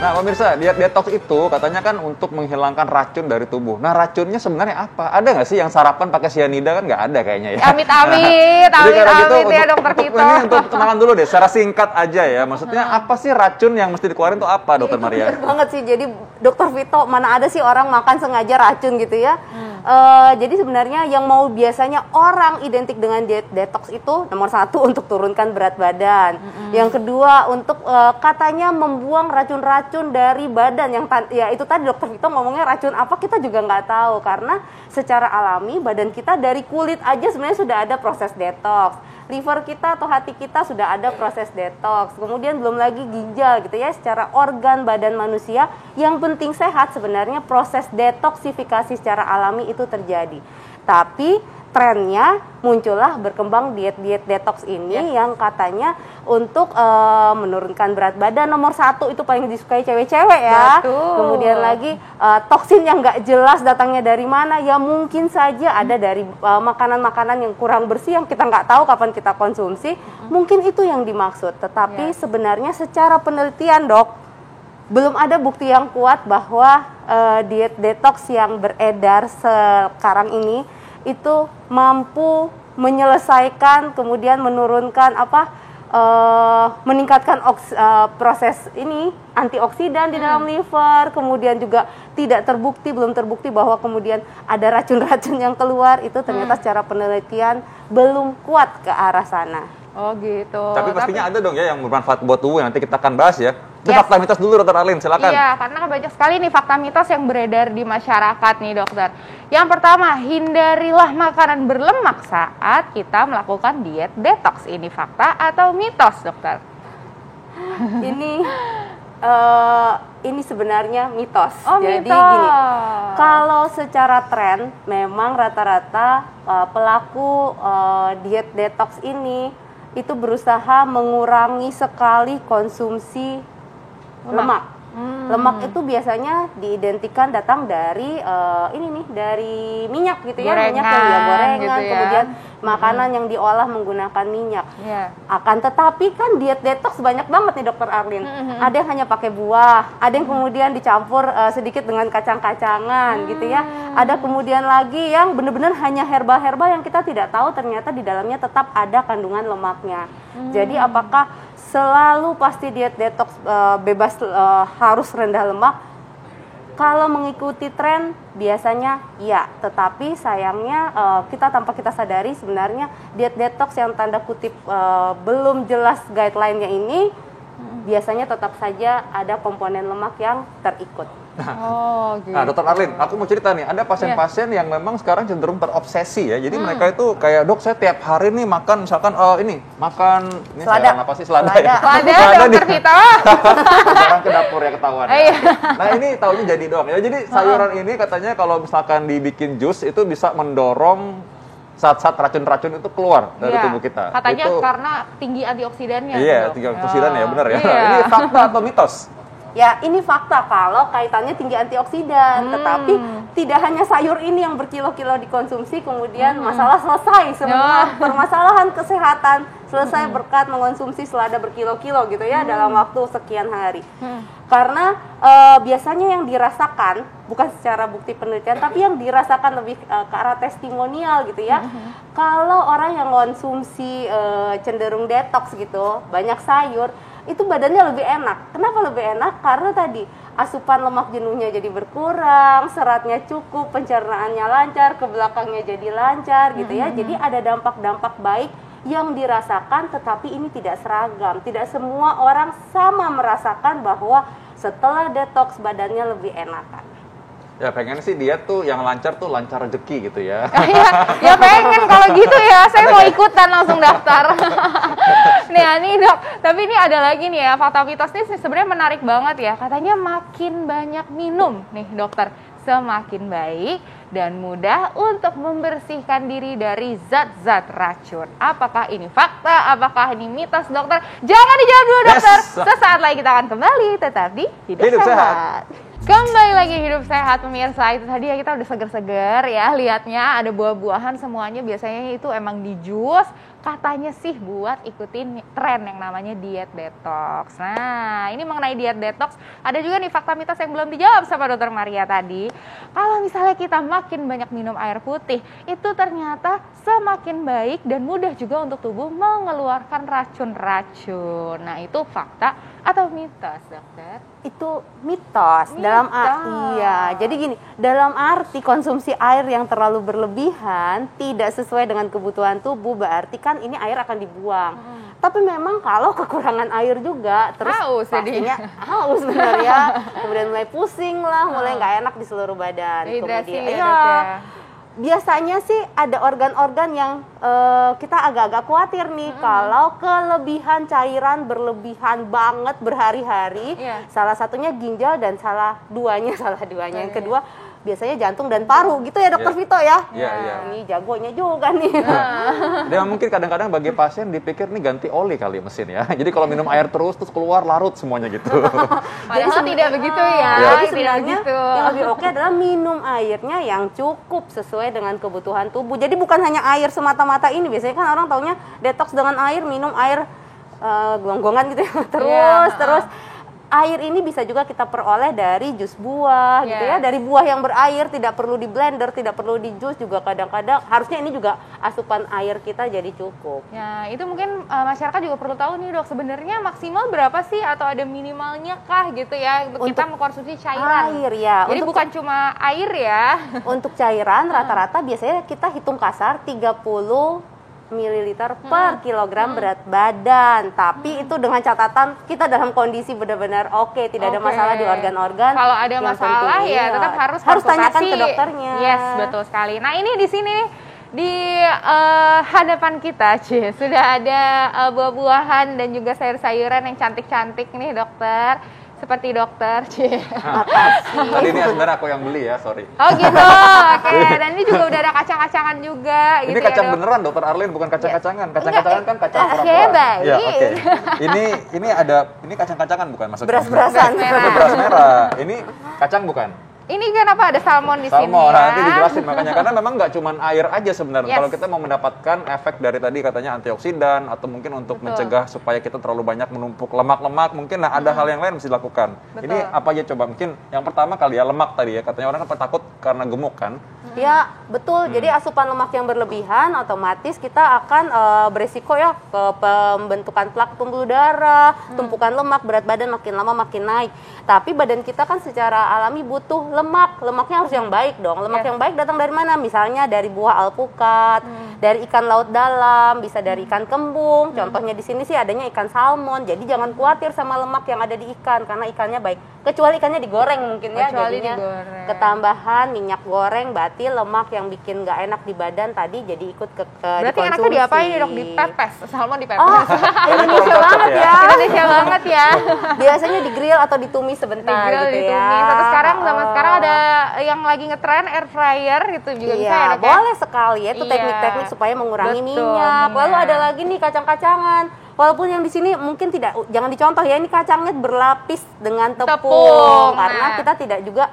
Nah, pemirsa, diet detox itu katanya kan untuk menghilangkan racun dari tubuh. Nah, racunnya sebenarnya apa? Ada nggak sih yang sarapan pakai sianida? Kan nggak ada kayaknya ya. Amit-amit, amit-amit ya Dokter Vito. Ini untuk kenalan dulu deh, secara singkat aja ya. Maksudnya apa sih racun yang mesti dikeluarin tuh apa, Dokter Maria? Bener banget sih, jadi Dokter Vito, mana ada sih orang makan sengaja racun gitu ya. Jadi sebenarnya yang mau biasanya orang identik dengan diet detox itu nomor 1 untuk turunkan berat badan. Yang kedua untuk katanya membuang racun-racun dari badan yang ya itu tadi Dokter Vito ngomongnya racun apa kita juga nggak tahu karena secara alami badan kita dari kulit aja sebenarnya sudah ada proses detox. Liver kita atau hati kita sudah ada proses detox. Kemudian belum lagi ginjal gitu ya, secara organ badan manusia yang penting sehat sebenarnya proses detoksifikasi secara alami itu terjadi. Tapi trennya muncullah berkembang diet-diet detox ini yang katanya untuk menurunkan berat badan. Nomor 1 itu paling disukai cewek-cewek ya. Betul. Kemudian lagi toksin yang nggak jelas datangnya dari mana, ya mungkin saja ada dari makanan-makanan yang kurang bersih yang kita nggak tahu kapan kita konsumsi. Mungkin itu yang dimaksud. Tetapi sebenarnya secara penelitian dok, belum ada bukti yang kuat bahwa diet detox yang beredar sekarang ini itu mampu menyelesaikan kemudian menurunkan meningkatkan proses ini antioksidan di dalam liver, kemudian juga belum terbukti bahwa kemudian ada racun-racun yang keluar. Itu ternyata secara penelitian belum kuat ke arah sana. Oh gitu. Tapi pastinya ada dong ya yang bermanfaat buat tubuh, nanti kita akan bahas ya. Itu fakta mitos dulu Dokter Arlin, silakan. Iya, karena banyak sekali nih fakta mitos yang beredar di masyarakat nih dokter. Yang pertama, hindarilah makanan berlemak saat kita melakukan diet detox. Ini fakta atau mitos dokter? Ini sebenarnya mitos. Oh, jadi mitos. gini, kalau secara tren memang rata-rata pelaku diet detox ini itu berusaha mengurangi sekali konsumsi lemak. Lemak itu biasanya diidentikan datang dari dari minyak gitu ya, minyak yang gorengan, gitu ya. Kemudian makanan yang diolah menggunakan minyak. Akan tetapi kan diet detox banyak banget nih Dokter Arlin. Ada yang hanya pakai buah, ada yang kemudian dicampur sedikit dengan kacang-kacangan gitu ya. Ada kemudian lagi yang benar-benar hanya herbal-herbal yang kita tidak tahu ternyata di dalamnya tetap ada kandungan lemaknya. Jadi apakah selalu pasti diet detox bebas harus rendah lemak? Kalau mengikuti tren biasanya iya, tetapi sayangnya tanpa kita sadari sebenarnya diet detox yang tanda kutip belum jelas guideline-nya ini biasanya tetap saja ada komponen lemak yang terikut. Gitu. Nah, Dokter Arlin, aku mau cerita nih, ada pasien-pasien yang memang sekarang cenderung terobsesi ya. Jadi mereka itu kayak, dok saya tiap hari nih makan misalkan makan selada. Apa sih selada ya? Selada Dokter Vito. Sekarang ke dapur ya ketahuan. Nah, ini taunya jadi doang ya. Jadi sayuran ini katanya kalau misalkan dibikin jus itu bisa mendorong zat-zat racun-racun itu keluar dari tubuh kita. Katanya itu, karena tinggi antioksidannya. Iya, tinggi antioksidan ya, benar ya. Iya. Ini fakta atau mitos? Ya, ini fakta kalau kaitannya tinggi antioksidan, tetapi tidak hanya sayur ini yang berkilo-kilo dikonsumsi kemudian masalah selesai, semua permasalahan kesehatan selesai berkat mengonsumsi selada berkilo-kilo gitu ya dalam waktu sekian hari. Karena biasanya yang dirasakan bukan secara bukti penelitian tapi yang dirasakan lebih ke arah testimonial gitu ya. Kalau orang yang konsumsi cenderung detox gitu, banyak sayur, itu badannya lebih enak. Kenapa lebih enak? Karena tadi asupan lemak jenuhnya jadi berkurang, seratnya cukup, pencernaannya lancar, ke belakangnya jadi lancar gitu ya. Jadi ada dampak-dampak baik yang dirasakan, tetapi ini tidak seragam. Tidak semua orang sama merasakan bahwa setelah detox badannya lebih enakan. Ya pengen sih dia tuh yang lancar tuh lancar rezeki gitu ya. Ya pengen kalau gitu ya, saya mau ikutan langsung daftar. Nih dok, tapi ini ada lagi nih ya, fakta mitos ini sebenarnya menarik banget ya. Katanya makin banyak minum nih dokter, semakin baik dan mudah untuk membersihkan diri dari zat-zat racun. Apakah ini fakta? Apakah ini mitos dokter? Jangan dijawab dulu dokter. Sesaat lagi kita akan kembali, tetap di Hidup Sehat. Kembali lagi Hidup Sehat pemirsa. Itu tadi ya kita udah seger-seger ya lihatnya, ada buah-buahan semuanya biasanya itu emang di jus, katanya sih buat ikutin tren yang namanya diet detox. Nah, ini mengenai diet detox, ada juga nih fakta mitos yang belum dijawab sama Dokter Maria tadi. Kalau misalnya kita makin banyak minum air putih, itu ternyata semakin baik dan mudah juga untuk tubuh mengeluarkan racun-racun. Nah, itu fakta atau mitos, dokter? Itu mitos. Iya, jadi gini, dalam arti konsumsi air yang terlalu berlebihan tidak sesuai dengan kebutuhan tubuh, berarti kan ini air akan dibuang. Tapi memang kalau kekurangan air juga, terus haus pastinya haus benar ya. Kemudian mulai pusing lah, mulai nggak enak di seluruh badan. Dehidrasi Kemudian ya. Biasanya sih ada organ-organ yang kita agak-agak khawatir nih kalau kelebihan cairan berlebihan banget berhari-hari. Salah satunya ginjal dan salah duanya. Yang kedua biasanya jantung dan paru gitu ya Dokter Vito ya. Ini jagonya juga nih. Dia mungkin kadang-kadang bagi pasien dipikir nih ganti oli kali mesin ya. Jadi kalau minum air terus keluar larut semuanya gitu. Padahal tidak begitu ya. Jadi sebenarnya yang lebih oke adalah minum airnya yang cukup sesuai dengan kebutuhan tubuh. Jadi bukan hanya air semata-mata ini. Biasanya kan orang taunya detox dengan air, minum air gonggongan gitu ya. Terus air ini bisa juga kita peroleh dari jus buah gitu ya, dari buah yang berair, tidak perlu di blender, tidak perlu di jus juga kadang-kadang. Harusnya ini juga asupan air kita jadi cukup. Ya, itu mungkin masyarakat juga perlu tahu nih dok, sebenarnya maksimal berapa sih atau ada minimalnya kah gitu ya untuk kita mengkonsumsi cairan? Air ya. Jadi bukan cuma air ya. Untuk cairan rata-rata biasanya kita hitung kasar 30 mililiter per kilogram berat badan, tapi itu dengan catatan kita dalam kondisi benar-benar oke, tidak ada masalah di organ-organ. Kalau ada masalah ya tetap harus tanyakan ke dokternya. Yes, betul sekali. Nah, ini di sini di hadapan kita sudah ada buah-buahan dan juga sayur-sayuran yang cantik-cantik nih dokter. Seperti dokter, makasih. Tadi ini sebenarnya aku yang beli ya, sorry. Oh gitu, oke. Dan ini juga udah ada kacang-kacangan juga. Ini gitu kacang ya, beneran, Dokter Arlene, bukan kacang-kacangan. Kacang-kacangan kan kacang orang-orang. Baik. Ya, oke. Ini kacang-kacangan bukan maksudnya? Beras-berasan. Beras merah. Ini kacang bukan? Ini kenapa ada salmon di sini? Salmon, ya? nanti dijelasin makanya. Karena memang nggak cuma air aja sebenarnya. Kalau kita mau mendapatkan efek dari tadi katanya antioksidan atau mungkin untuk mencegah supaya kita terlalu banyak menumpuk lemak-lemak, mungkin ada hal yang lain mesti dilakukan. Ini apa aja coba? Mungkin yang pertama kali ya lemak tadi ya. Katanya orang kan takut karena gemuk kan? Ya, betul. Jadi asupan lemak yang berlebihan otomatis kita akan beresiko ya ke pembentukan plak pembuluh darah, tumpukan lemak, berat badan makin lama makin naik. Tapi badan kita kan secara alami butuh lemak. Lemaknya harus yang baik dong. Lemak yang baik datang dari mana? Misalnya dari buah alpukat, dari ikan laut dalam, bisa dari ikan kembung. Contohnya di sini sih adanya ikan salmon. Jadi jangan khawatir sama lemak yang ada di ikan karena ikannya baik. Kecuali ikannya digoreng mungkin ya. Jadinya ketambahan minyak goreng, berarti lemak yang bikin nggak enak di badan tadi jadi ikut ke berarti enaknya diapain nih dok? Dipepes? Salmon dipepes? Oh, Indonesia banget ya. Indonesia banget ya. Biasanya di grill atau ditumis sebentar gitu ya. Atau sekarang zaman sekarang ada yang lagi ngetren air fryer gitu juga bisa ya dok ya? Boleh sekali ya, itu teknik-teknik supaya mengurangi minyak. Lalu ada lagi nih kacang-kacangan. Walaupun yang di sini mungkin tidak, jangan dicontoh ya, ini kacangnya berlapis dengan tepung. Karena kita tidak juga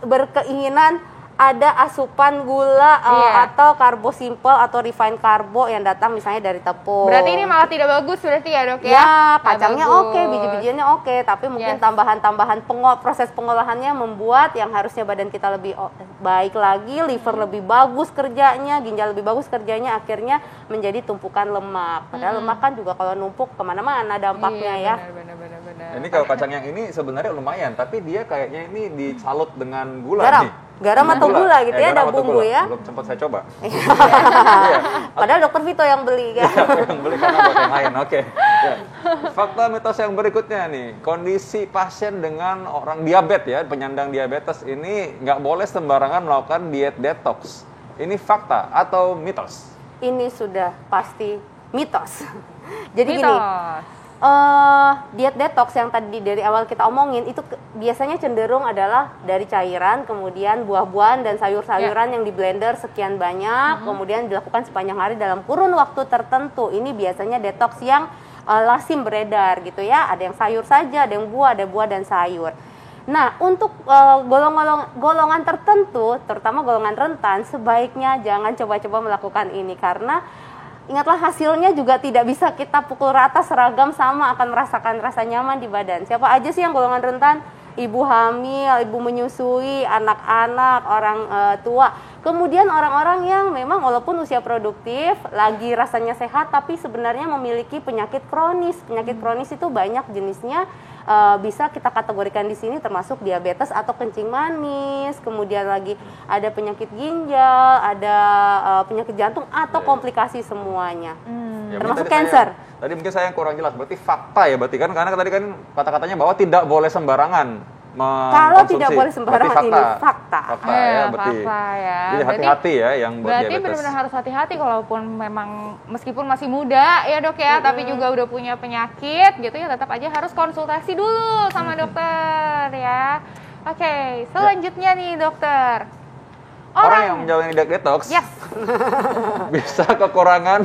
berkeinginan ada asupan gula atau karbo simple atau refined karbo yang datang misalnya dari tepung. Berarti ini malah tidak bagus berarti ya dok ya? Ya, kacangnya oke, biji-bijiannya oke, tapi mungkin tambahan-tambahan proses pengolahannya membuat yang harusnya badan kita lebih baik lagi, liver lebih bagus kerjanya, ginjal lebih bagus kerjanya, akhirnya menjadi tumpukan lemak. Padahal lemak kan juga kalau numpuk kemana-mana dampaknya ya. Benar. Ini kalau kacang yang ini sebenarnya lumayan, tapi dia kayaknya ini disalut dengan gula nih. Garam atau gula gitu ya, ada bumbu ya. Belum sempat saya coba. Padahal Dokter Vito yang beli kan. Yang beli karena buat yang lain, oke. Ya. Fakta mitos yang berikutnya nih, kondisi pasien dengan orang diabetes ya, penyandang diabetes ini nggak boleh sembarangan melakukan diet detox. Ini fakta atau mitos? Ini sudah pasti mitos. Jadi gini, diet detox yang tadi dari awal kita omongin itu biasanya cenderung adalah dari cairan, kemudian buah-buahan dan sayur-sayuran yang di blender sekian banyak, kemudian dilakukan sepanjang hari dalam kurun waktu tertentu. Ini biasanya detox yang lazim beredar gitu ya. Ada yang sayur saja, ada yang buah, ada buah dan sayur. Nah, untuk golongan tertentu, terutama golongan rentan, sebaiknya jangan coba-coba melakukan ini karena ingatlah hasilnya juga tidak bisa kita pukul rata seragam sama, akan merasakan rasa nyaman di badan. Siapa aja sih yang golongan rentan? Ibu hamil, ibu menyusui, anak-anak, orang tua. Kemudian orang-orang yang memang walaupun usia produktif, lagi rasanya sehat, tapi sebenarnya memiliki penyakit kronis. Penyakit kronis itu banyak jenisnya, bisa kita kategorikan di sini termasuk diabetes atau kencing manis. Kemudian lagi ada penyakit ginjal, ada penyakit jantung atau komplikasi semuanya. Ya, termasuk cancer. Tadi mungkin saya yang kurang jelas, berarti fakta ya berarti kan, karena tadi kan kata-katanya bahwa tidak boleh sembarangan mengkonsumsi. Kalau tidak boleh sembarangan, ini fakta. Fakta ya, berarti. Fakta ya. Jadi hati-hati ya yang buat berarti diabetes. benar-benar harus hati-hati kalaupun memang meskipun masih muda ya dok ya, tapi juga udah punya penyakit gitu ya, tetap aja harus konsultasi dulu sama dokter ya. Oke, selanjutnya nih dokter. Orang yang menjalani diet detox Yes. bisa kekurangan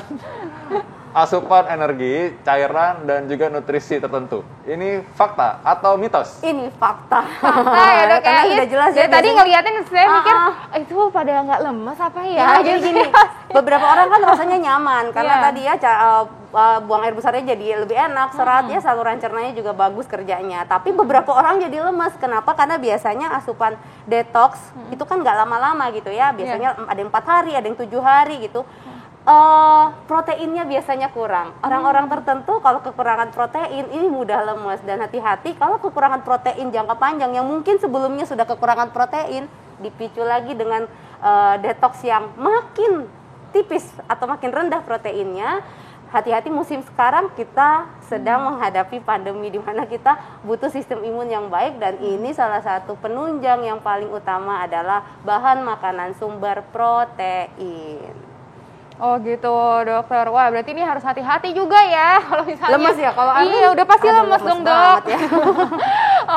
asupan energi, cairan, dan juga nutrisi tertentu. Ini fakta atau mitos? Ini fakta. Fakta ya dok ya. Karena sudah jelas Jadi ya. tadi biasanya- ngeliatin saya mikir itu pada nggak lemes apa ya? Ya, jadi gini, beberapa orang kan rasanya nyaman karena Iya. tadi ya buang air besarnya jadi lebih enak, seratnya, saluran cernanya juga bagus kerjanya. Tapi beberapa orang jadi lemas. Kenapa? Karena biasanya asupan detox itu kan nggak lama-lama gitu ya. Biasanya ada yang 4 hari, ada yang 7 hari gitu. Proteinnya biasanya kurang. Orang-orang tertentu kalau kekurangan protein ini mudah lemes, dan hati-hati kalau kekurangan protein jangka panjang yang mungkin sebelumnya sudah kekurangan protein, dipicu lagi dengan detox yang makin tipis atau makin rendah proteinnya. Hati-hati, musim sekarang kita sedang menghadapi pandemi di mana kita butuh sistem imun yang baik, dan ini salah satu penunjang yang paling utama adalah bahan makanan sumber protein. Oh gitu dokter. Wah berarti ini harus hati-hati juga ya kalau misalnya Lemes ya kalau Arlin? Iya udah pasti Aduh, lemes dong dok. banget ya.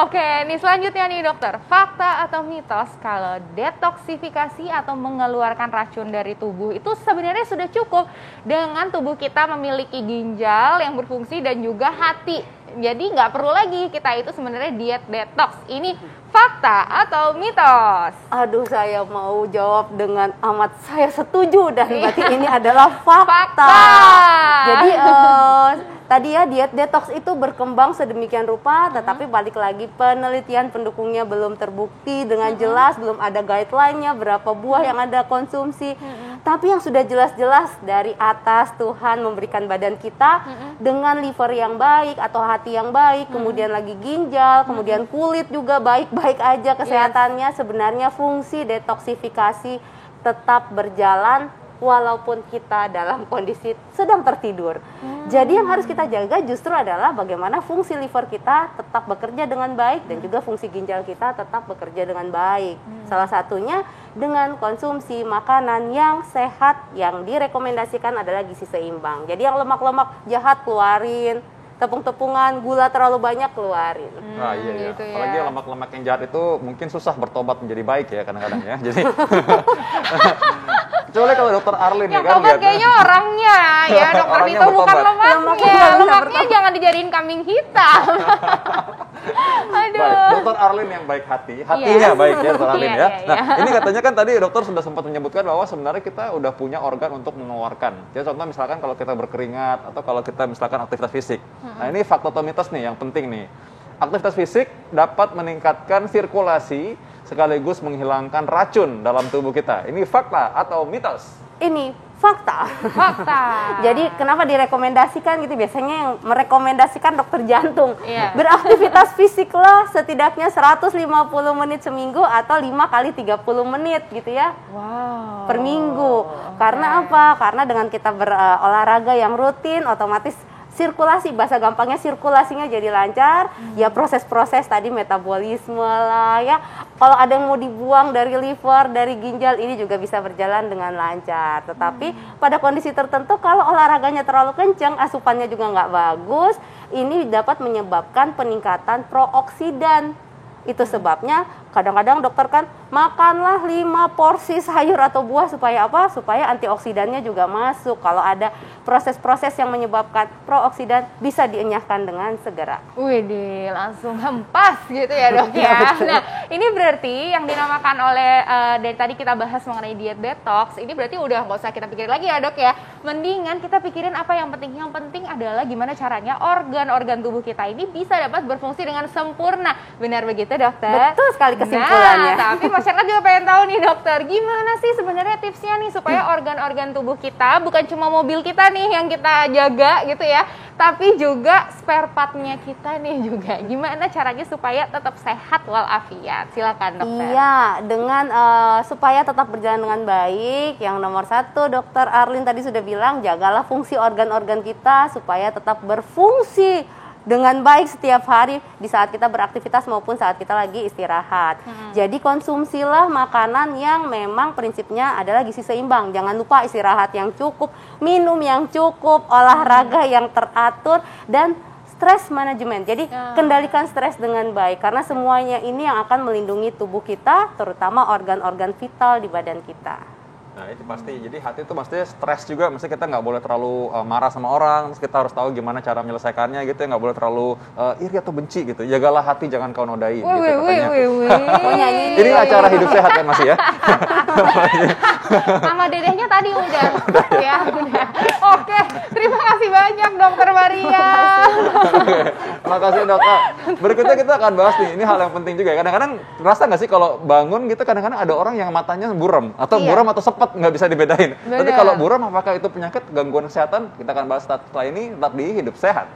Oke, nih selanjutnya nih dokter. Fakta atau mitos kalau detoksifikasi atau mengeluarkan racun dari tubuh itu sebenarnya sudah cukup dengan tubuh kita memiliki ginjal yang berfungsi dan juga hati. Jadi nggak perlu lagi kita itu sebenarnya diet detox. Ini fakta atau mitos? Aduh, saya mau jawab dengan amat saya setuju, dan berarti ini adalah fakta. Jadi tadi ya diet detox itu berkembang sedemikian rupa, tetapi balik lagi penelitian pendukungnya belum terbukti dengan jelas, belum ada guideline-nya berapa buah yang Anda konsumsi. Tapi yang sudah jelas-jelas dari atas Tuhan memberikan badan kita dengan liver yang baik atau hati yang baik, kemudian lagi ginjal, kemudian kulit juga baik-baik aja kesehatannya. Sebenarnya fungsi detoksifikasi tetap berjalan walaupun kita dalam kondisi sedang tertidur. Jadi yang harus kita jaga justru adalah bagaimana fungsi liver kita tetap bekerja dengan baik dan juga fungsi ginjal kita tetap bekerja dengan baik. Salah satunya dengan konsumsi makanan yang sehat, yang direkomendasikan adalah gizi seimbang. Jadi yang lemak-lemak jahat keluarin, tepung-tepungan, gula terlalu banyak keluarin. Nah, iya. Gitu ya. Apalagi lemak-lemak yang jahat itu mungkin susah bertobat menjadi baik ya kadang-kadang ya. Jadi kecuali kalau dokter Arlin ya Yang kan tobat lihat. kayaknya orangnya ya dokter Orangnya Dito, bukan bertobat. lemaknya. Lemaknya jangan dijadiin kambing hitam. Aduh. Baik, dokter Arlin yang baik hati, hatinya baik ya dokter Arlin Iya, ya. iya, Nah, iya. ini katanya kan tadi dokter sudah sempat menyebutkan bahwa sebenarnya kita udah punya organ untuk mengeluarkan. Jadi contoh misalkan kalau kita berkeringat atau kalau kita misalkan aktivitas fisik. Nah, ini fakta atau mitos nih yang penting nih. Aktivitas fisik dapat meningkatkan sirkulasi sekaligus menghilangkan racun dalam tubuh kita. Ini fakta atau mitos? Ini fakta. Fakta. Jadi kenapa direkomendasikan gitu? Biasanya yang merekomendasikan dokter jantung. Iya. Beraktivitas fisiklah setidaknya 150 menit seminggu atau 5 kali 30 menit gitu ya. Wow. Per minggu. Karena apa? Karena dengan kita berolahraga yang rutin, otomatis sirkulasi, bahasa gampangnya sirkulasinya jadi lancar. Ya proses-proses tadi metabolisme lah ya. Kalau ada yang mau dibuang dari liver, dari ginjal, ini juga bisa berjalan dengan lancar. Tetapi pada kondisi tertentu kalau olahraganya terlalu kencang, asupannya juga nggak bagus, ini dapat menyebabkan peningkatan prooksidan. Itu sebabnya Kadang-kadang dokter kan makanlah 5 porsi sayur atau buah supaya apa? Supaya antioksidannya juga masuk. Kalau ada proses-proses yang menyebabkan prooksidan bisa dienyahkan dengan segera. Wih, langsung hempas gitu ya dok ya. Nah, ini berarti yang dinamakan oleh dari tadi kita bahas mengenai diet detox, ini berarti udah nggak usah kita pikirin lagi ya dok ya. Mendingan kita pikirin apa yang penting. Yang penting adalah gimana caranya organ-organ tubuh kita ini bisa dapat berfungsi dengan sempurna. Benar begitu dokter? Betul sekali kesimpulannya. Nah, tapi masyarakat juga pengen tahu nih dokter, gimana sih sebenarnya tipsnya nih supaya organ-organ tubuh kita, bukan cuma mobil kita nih yang kita jaga gitu ya, tapi juga spare part-nya kita nih juga. Gimana caranya supaya tetap sehat walafiat? Silakan dokter. Iya, dengan supaya tetap berjalan dengan baik, yang nomor 1 dokter Arlin tadi sudah bilang, jagalah fungsi organ-organ kita supaya tetap berfungsi dengan baik setiap hari di saat kita beraktivitas maupun saat kita lagi istirahat. Jadi konsumsilah makanan yang memang prinsipnya adalah gizi seimbang. Jangan lupa istirahat yang cukup, minum yang cukup, olahraga yang teratur, dan stress management. Jadi kendalikan stres dengan baik karena semuanya ini yang akan melindungi tubuh kita, terutama organ-organ vital di badan kita. Nah itu pasti, jadi hati itu maksudnya stres juga, maksudnya kita nggak boleh terlalu marah sama orang, terus kita harus tahu gimana cara menyelesaikannya gitu, nggak boleh terlalu iri atau benci gitu. Jagalah hati, jangan kau nodai gitu katanya. Ini acara hidup sehat kan masih ya? Sama dedehnya tadi udah. Ya, udah. Oke, terima kasih banyak dokter Maria. Makasih dok. Nah, berikutnya kita akan bahas nih, ini hal yang penting juga. Kadang-kadang rasa nggak sih kalau bangun gitu, kadang-kadang ada orang yang matanya buram atau buram atau sepet, nggak bisa dibedain. Tapi kalau buram apakah itu penyakit, gangguan kesehatan? Kita akan bahas setelah ini, tetap di Hidup Sehat.